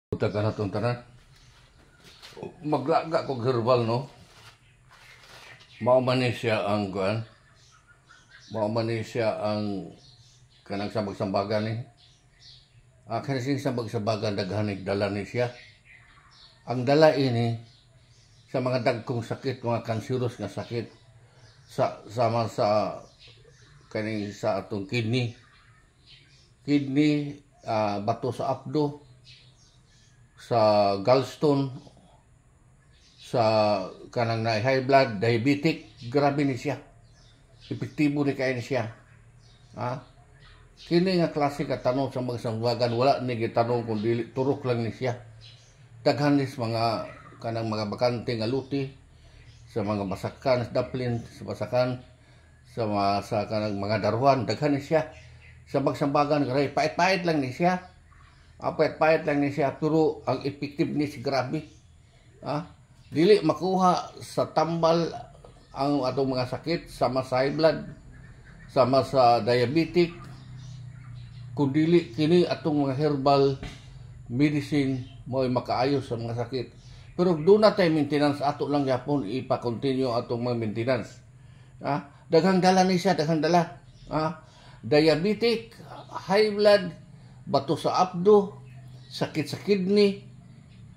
Buta ka na itong tanan. Maglaga kong herbal, no? Maumani siya ang kuan. Maumani siya ang kanang sambag-sambagan ni. Kanang sambag-sambagan daghanig dala ni siya. Ang dala ini sa mga dagkong sakit, mga kanseros nga sakit sama sa kaning sa atong kidney, bato sa abdo, sa gallstone, sa kanang na high blood, diabetic, grabe ni siya. Epektibo ni kay ni siya. Kini nga klase ka tanong sa mga sambagan, wala ni gitanong kung dili turok lang ni siya. Daghan nis mga kanang mga bakante nga luti sa mga masakan, sa daplin, sa masakan, sa kanang mga daruhan, daghan ni siya. Sa magsambagan, pait-pait lang ni siya. Pait-pait lang ni siya, pero ang effectiveness grabe. Dili makuha sa tambal ang atong mga sakit, sama sa high blood, sama sa diabetic, kung dili kini atong mga herbal medicine mo'y makaayo sa mga sakit. Pero doon na tayo maintenance, ato lang yapon ipa-continue atong mga maintenance. Daghang dala ni siya, daghang dala. Diabetic, high blood, bato sa abdo, sakit sa kidney.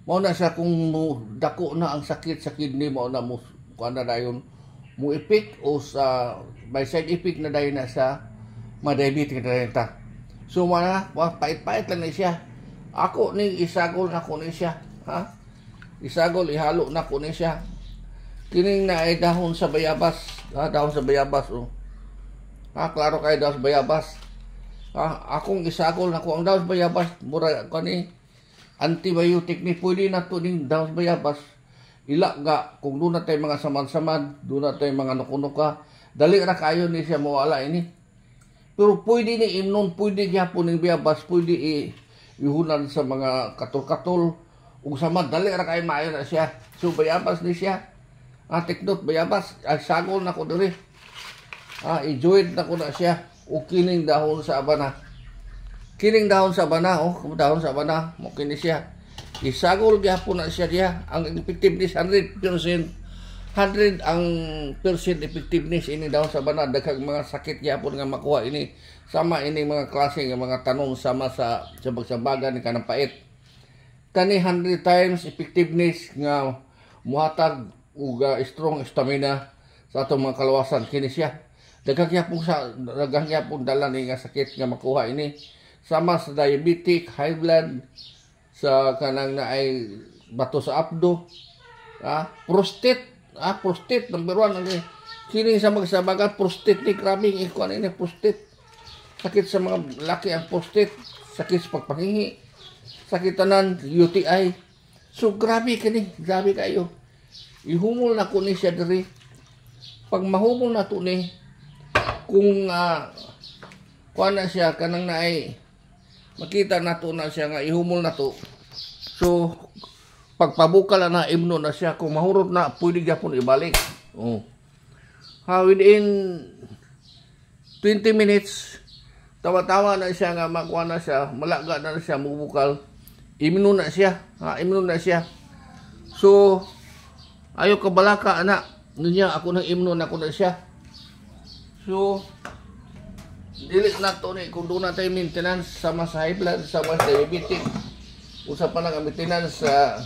Mao na siya kung dako na ang sakit sa kidney, mao na mo kuan na dayon mo effect o sa may side effect na dayon na sa mga diabetic na dayon ta. So mana pait-pait lang ni siya. Ako ni isagol na ko ni siya. Isagol ihalo na ko ni siya. Kining na ay dahon sa bayabas, dahon sa bayabas klaro kay dahon sa bayabas. Akong isagol na ko ang dahon sa bayabas, mura kani antibiotic ni pwede na to ning dahon sa bayabas. Ila nga kung doon na tayo mga samad-samad, doon na tayo mga nukunuka, dali ra kayo ni siya mawala ini. Pero pwede ni imnon, pwede gyapon ning bayabas, pwede ihunan sa mga katol-katol ug samad dali ra kayo maayo na siya. So bayabas ni siya. Take note, bayabas, sagol na ko diri. I-join na ko na siya. O kining dahon sa abana. Kining dahon sa abana, dahon sa abana, mo kini siya. Isagol gyapon na siya diya. Ang effectiveness 100%. 100 ang percent effectiveness ini dahon sa abana. Daghang mga sakit gyapon nga makuha ini. Sama ini mga klase nga mga tanong sama sa sabag-sabagan ni kanang pait. Kani 100 times effectiveness nga muhatag ug strong stamina sa atong mga kalawasan kini siya. Daghang gyapon dala ni nga sakit nga makuha ini sama sa diabetic, high blood, sa kanang naay bato sa abdo, prostate, prostate number 1 kini sa magsabagan prostate ni grabe ikuan ini prostate. Sakit sa mga laki ang prostate, sakit sa pagpangingi, sakit tanan, UTI. So grabe kini, grabe kayo. Ihumol na ko ni siya diri. Pag mahumol na to ni, kung kuha na siya, kanang naay, makita na to na siya nga, ihumol na to. So, pagpabukal na imno na siya, kung mahurot na, pwede gyapon ibalik. Within 20 minutes, tawa-tawa na siya nga, makuha na siya, malaga na siya, mubukal, imno na siya. Imno na siya. So, ayaw kabalaka, anak. Niya, ako nang imno na ko na siya. So, dili na to ni kung doon na tayo maintenance sama sa high blood, sama sa diabetic, usapan lang ang maintenance sa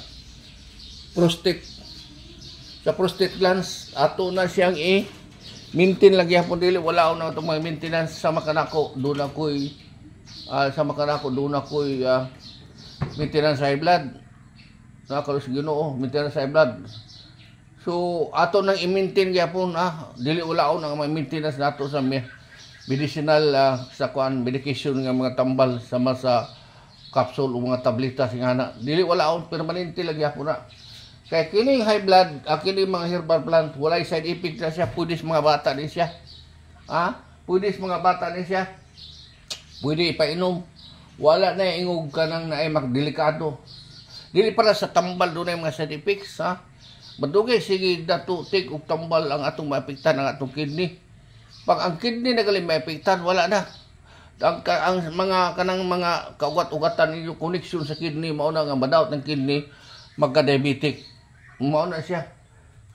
prostate. Sa prostate glands, ato na siyang maintain lagi hapon dili, wala ako na itong mga maintenance sama kanako. Doon ako'y, sama kanako, doon ako'y maintenance sa high blood. Nakalos Ginoo, maintenance sa high blood. So, ato nang i-maintain gyapon, dili wala ako nang maintenance nato sa medicinal sa kuan medication nga mga tambal sama sa capsule o mga tableta singana. Dili wala ako permanente lang gyapon na. Kaya kining high blood, kining mga herbal plant, wala side effect na siya, pwede sa mga bata din siya. Pwede sa mga bata din siya. Pwede ipainom. Wala na ingog ka nang naay magdelikado. Dili para sa tambal doon ay mga side effects, Madugay, sige, datutik o tambal ang atong maapektan ang atong kidney. Pag ang kidney nagaling maapektan, wala na. ang mga kanang mga kaugat-ugatan ninyo connection sa kidney mao na nga madawat ng kidney magka-diabetic mao na siya.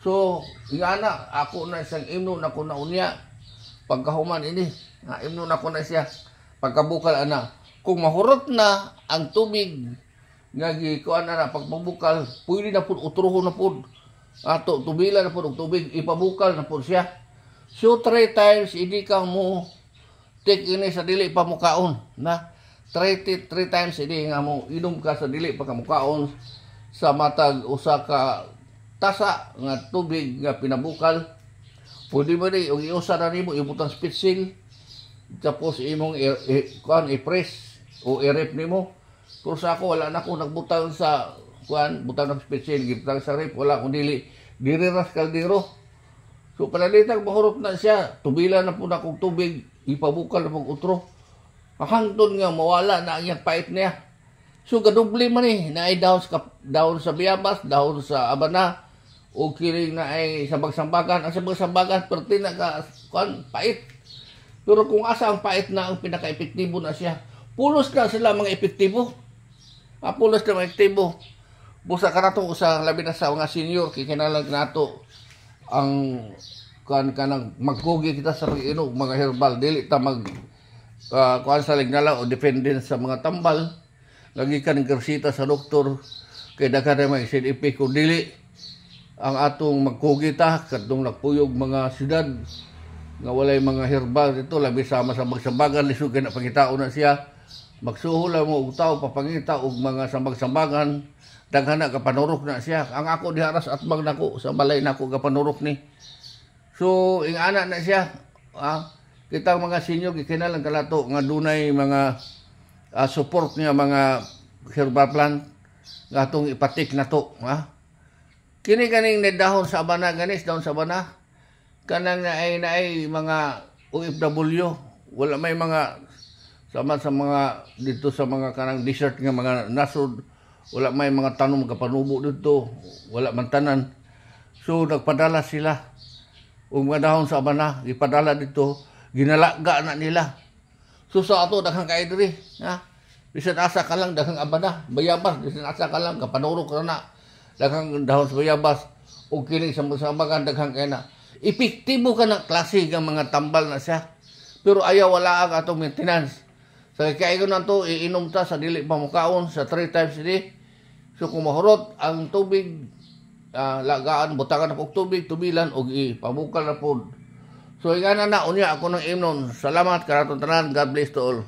So ingana ako na isang imnon ako na unya pagkahuman ini imnon ako na siya pagkabukal ana kung mahurot na ang tubig nga gikuan na pagpabukal pwede na pud utrohon na pud ato tubila na pud og tubig ipabukal na pud siya. So 3 times hindi ka mo take ini sa dili pa mukaon na 3 times hindi nga mo inom ka sa dili pa mukaon sa matag usa ka tasa nga tubig nga pinabukal. Pwede ba ni og iusa na nimo ibutang spitsil tapos imong kuan i-press o i-rep nimo. Pero sa ako wala na ko nagbutang sa kuan butang ng spitsil gibutang sa rep wala kun dili diriras kaldero. So panalitag mahurot na siya tubila na pud akong tubig ipabukal na pag utro. Hangtod nga mawala na ang iyang pait niya. So gadoble man ni na ay down sa Bayabas, down sa Abana o kiring na ay sa Bagsambagan. Ang sa Bagsambagan perti na ka pait. Pero kung asa ang pait na ang pinaka-epektibo na siya. Pulos na sila mga epektibo. Pulos na mga epektibo. Busa ka na ito sa labi na sa mga senior kikinalag nato ang kanang magkugi kita sa pag-inom mga herbal dili ta mag kuan sa lignala o dependent sa mga tambal lagi ka ng kersita sa doktor kay daghan na may side effect kung dili ang atong magkugi ta kadtong nagpuyog mga syudad nga walay mga herbal dito labi sama sa Bagsambagan lisod kay na pangitao na siya magsuhol mo og tawo papangita og mga sambag-sambagan daghan na kapanurok na siya ang ako diharas at mag nako sa balay nako kapanurok ni. So, ingana na siya. Kita mga senior, kikinalang kalato nga dunay mga support niya mga herbal plant nga itong ipatik na to. Kini kaning dahon sa Abana, ganis dahon sa Abana. Kanang naay mga OFW. Wala may mga sama sa mga dito sa mga kanang desert nga mga nasod. Wala may mga tanom kapanubo dito. Wala man tanan. So, nagpadala sila. Ug mga dahon sa Abana ipadala dito ginalaga na nila. So sa ato daghang kay diri bisan asa ka lang daghang Abana Bayabas bisan asa ka lang kapanurok ra na daghang dahon sa Bayabas ug kini sa Bagsambagan daghang kay na epektibo ka na klase nga mga tambal na siya pero ayaw wala ang atong maintenance sa kay na to iinom ta sa dili pa mukaon sa 3 times a day. So kung mahurot ang tubig lagaan butangan og tubig tubilan og ipabukal na pod. So ingana na unya ako ng imnon. Salamat kanaton tanan. God bless to all.